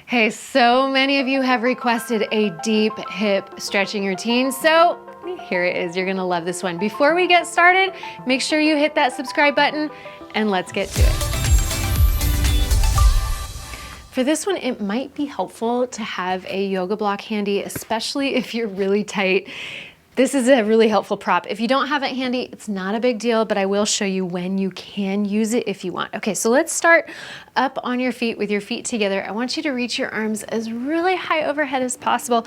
Hey, so many of you have requested a deep hip stretching routine, so here it is. You're gonna love this one. Before we get started, make sure you hit that subscribe button and let's get to it. For this one, it might be helpful to have a yoga block handy, especially if you're really tight. This is a really helpful prop. If you don't have it handy, it's not a big deal, but I will show you when you can use it if you want. Okay, so let's start up on your feet with your feet together. I want you to reach your arms as really high overhead as possible,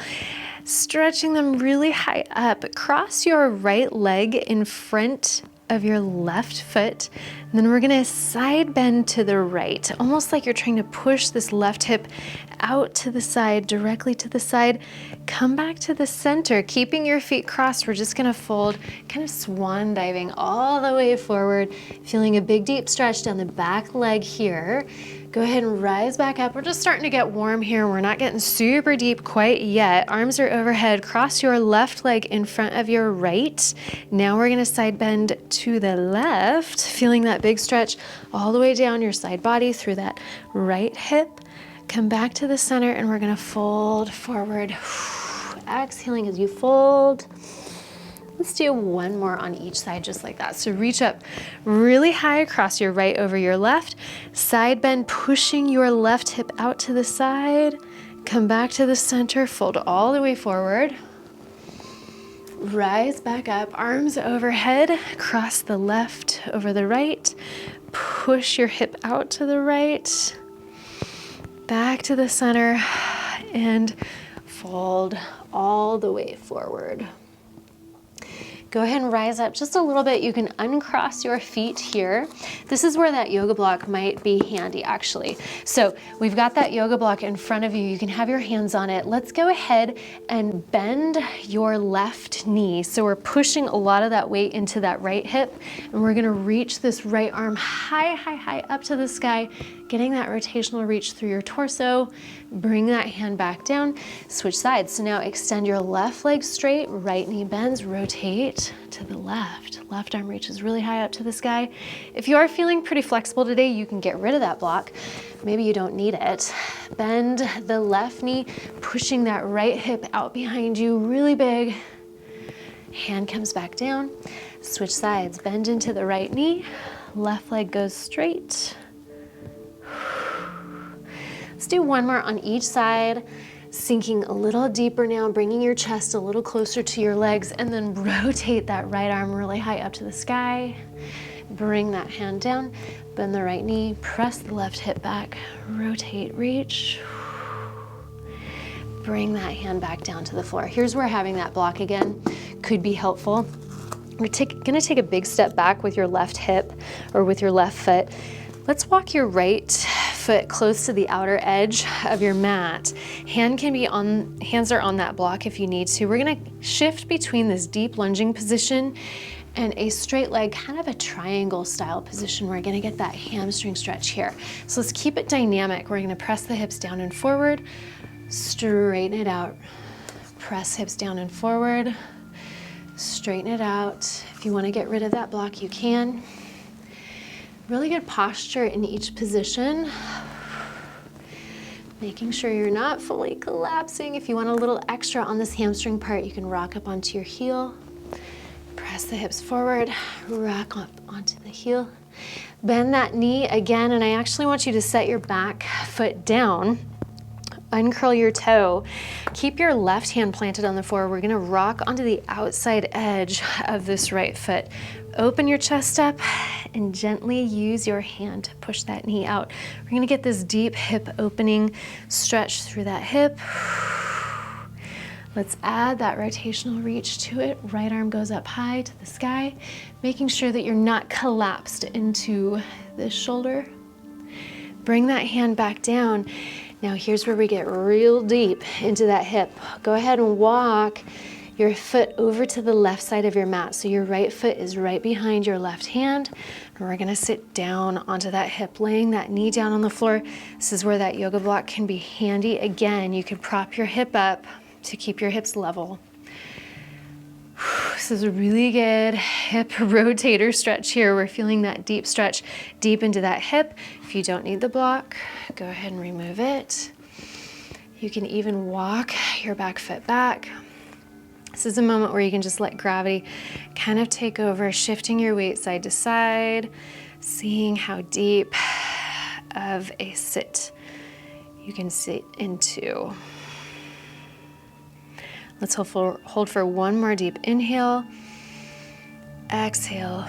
stretching them really high up. Cross your right leg in front of your left foot. And then we're gonna side bend to the right, almost like you're trying to push this left hip out to the side, directly to the side. Come back to the center, keeping your feet crossed. We're just gonna fold, kind of swan diving all the way forward, feeling a big deep stretch down the back leg here. Go ahead and rise back up. We're just starting to get warm here. We're not getting super deep quite yet. Arms are overhead. Cross your left leg in front of your right. Now we're gonna side bend to the left, feeling that big stretch all the way down your side body through that right hip. Come back to the center and we're gonna fold forward. Exhaling as you fold. Let's do one more on each side just like that. So reach up really high across your right over your left. Side bend, pushing your left hip out to the side. Come back to the center, fold all the way forward. Rise back up, arms overhead, cross the left over the right. Push your hip out to the right. Back to the center and fold all the way forward. Go ahead and rise up just a little bit. You can uncross your feet here. This is where that yoga block might be handy actually. So we've got that yoga block in front of you. You can have your hands on it. Let's go ahead and bend your left knee. So we're pushing a lot of that weight into that right hip and we're gonna reach this right arm high, high, high up to the sky, getting that rotational reach through your torso. Bring that hand back down, switch sides. So now extend your left leg straight, right knee bends, rotate to the left. Left arm reaches really high up to the sky. If you are feeling pretty flexible today, you can get rid of that block. Maybe you don't need it. Bend the left knee, pushing that right hip out behind you, really big. Hand comes back down, switch sides, bend into the right knee, left leg goes straight. Let's do one more on each side, sinking a little deeper now, bringing your chest a little closer to your legs, and then rotate that right arm really high up to the sky. Bring that hand down, bend the right knee, press the left hip back, rotate, reach. Bring that hand back down to the floor. Here's where having that block again could be helpful. We're gonna take a big step back with your left hip or with your left foot. Let's walk your right foot close to the outer edge of your mat. Hands are on that block if you need to. We're gonna shift between this deep lunging position and a straight leg, kind of a triangle style position. We're gonna get that hamstring stretch here. So let's keep it dynamic. We're gonna press the hips down and forward, straighten it out. Press hips down and forward, straighten it out. If you wanna get rid of that block, you can. Really good posture in each position. Making sure you're not fully collapsing. If you want a little extra on this hamstring part, you can rock up onto your heel. Press the hips forward, rock up onto the heel. Bend that knee again, and I actually want you to set your back foot down. Uncurl your toe. Keep your left hand planted on the floor. We're gonna rock onto the outside edge of this right foot. Open your chest up and gently use your hand to push that knee out. We're gonna get this deep hip opening stretch through that hip. Let's add that rotational reach to it. Right arm goes up high to the sky, making sure that you're not collapsed into this shoulder. Bring that hand back down. Now here's where we get real deep into that hip. Go ahead and walk your foot over to the left side of your mat. So your right foot is right behind your left hand. And we're gonna sit down onto that hip, laying that knee down on the floor. This is where that yoga block can be handy. Again, you can prop your hip up to keep your hips level. This is a really good hip rotator stretch here. We're feeling that deep stretch deep into that hip. If you don't need the block, go ahead and remove it. You can even walk your back foot back. This is a moment where you can just let gravity kind of take over, shifting your weight side to side, seeing how deep of a sit you can sit into. Let's hold for one more deep inhale. Exhale.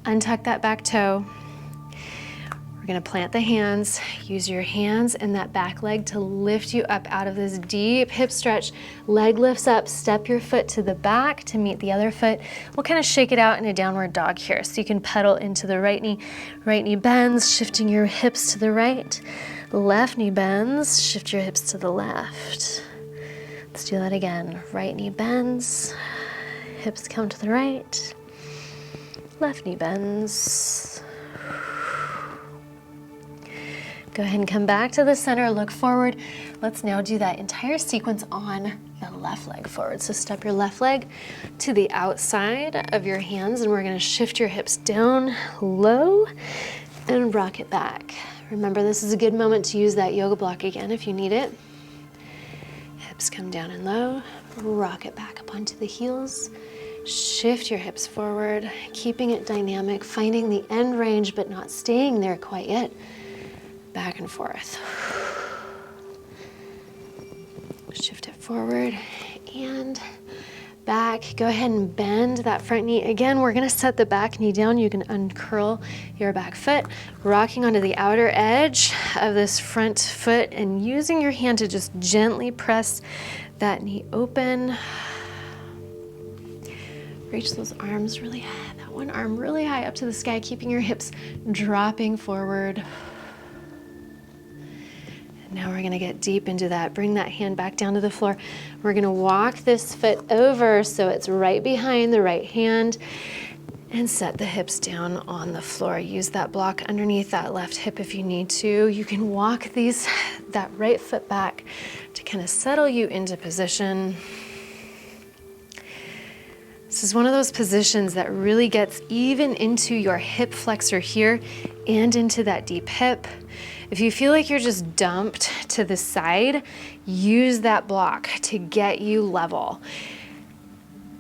Untuck that back toe. We're gonna plant the hands. Use your hands and that back leg to lift you up out of this deep hip stretch. Leg lifts up, step your foot to the back to meet the other foot. We'll kind of shake it out in a downward dog here. So you can pedal into the right knee bends, shifting your hips to the right. Left knee bends, shift your hips to the left. Let's do that again. Right knee bends, hips come to the right. Left knee bends. Go ahead and come back to the center, look forward. Let's now do that entire sequence on the left leg forward. So step your left leg to the outside of your hands, and we're gonna shift your hips down low and rock it back. Remember, this is a good moment to use that yoga block again if you need it. Hips come down and low, rock it back up onto the heels. Shift your hips forward, keeping it dynamic, finding the end range, but not staying there quite yet. Back and forth. Shift it forward and back. Go ahead and bend that front knee. Again, we're gonna set the back knee down. You can uncurl your back foot, rocking onto the outer edge of this front foot and using your hand to just gently press that knee open. Reach those arms really high, that one arm really high up to the sky, keeping your hips dropping forward. Now we're gonna get deep into that. Bring that hand back down to the floor. We're gonna walk this foot over so it's right behind the right hand and set the hips down on the floor. Use that block underneath that left hip if you need to. You can walk that right foot back to kind of settle you into position. This is one of those positions that really gets even into your hip flexor here and into that deep hip. If you feel like you're just dumped to the side, use that block to get you level.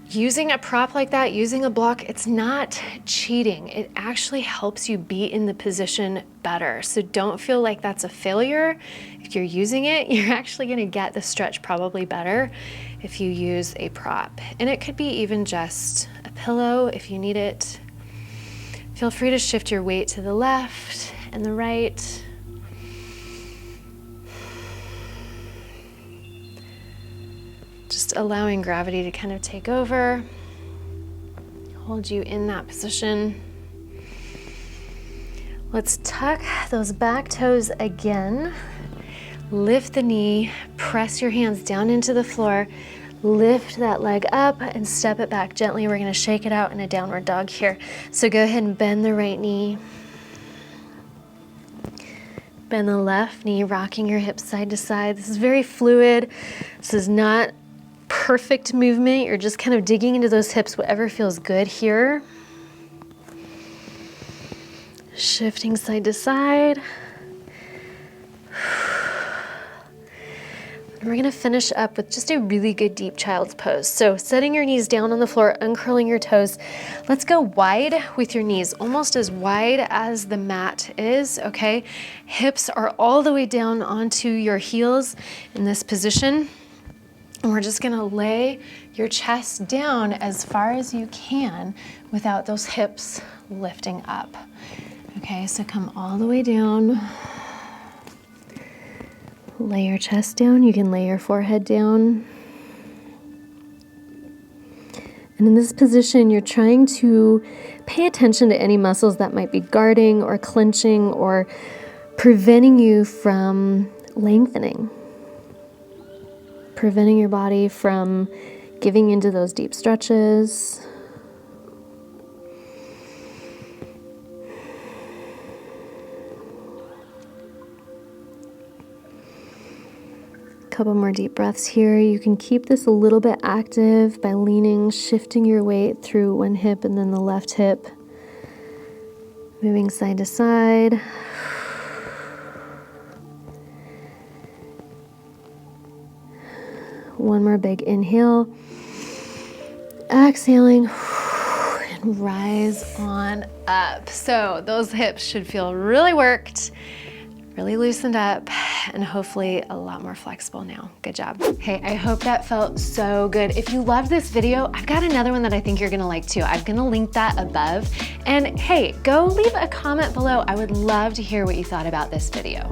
Using a prop like that, using a block, it's not cheating. It actually helps you be in the position better. So don't feel like that's a failure. If you're using it, you're actually gonna get the stretch probably better if you use a prop. And it could be even just a pillow if you need it. Feel free to shift your weight to the left and the right. Just allowing gravity to kind of take over, hold you in that position. Let's tuck those back toes again. Lift the knee, press your hands down into the floor, lift that leg up and step it back gently. We're gonna shake it out in a downward dog here. So go ahead and bend the right knee. Bend the left knee, rocking your hips side to side. This is very fluid. This is not perfect movement. You're just kind of digging into those hips, whatever feels good here. Shifting side to side. And we're gonna finish up with just a really good deep child's pose. So setting your knees down on the floor, uncurling your toes. Let's go wide with your knees, almost as wide as the mat is, okay? Hips are all the way down onto your heels in this position. And we're just gonna lay your chest down as far as you can without those hips lifting up. Okay, so come all the way down. Lay your chest down. You can lay your forehead down. And in this position, you're trying to pay attention to any muscles that might be guarding or clenching or preventing you from lengthening. Preventing your body from giving into those deep stretches. Couple more deep breaths here. You can keep this a little bit active by leaning, shifting your weight through one hip and then the left hip. Moving side to side. One more big inhale. Exhaling and rise on up. So those hips should feel really worked, really loosened up, and hopefully a lot more flexible now. Good job. Hey, I hope that felt so good. If you loved this video, I've got another one that I think you're gonna like too. I'm gonna link that above. And hey, go leave a comment below. I would love to hear what you thought about this video.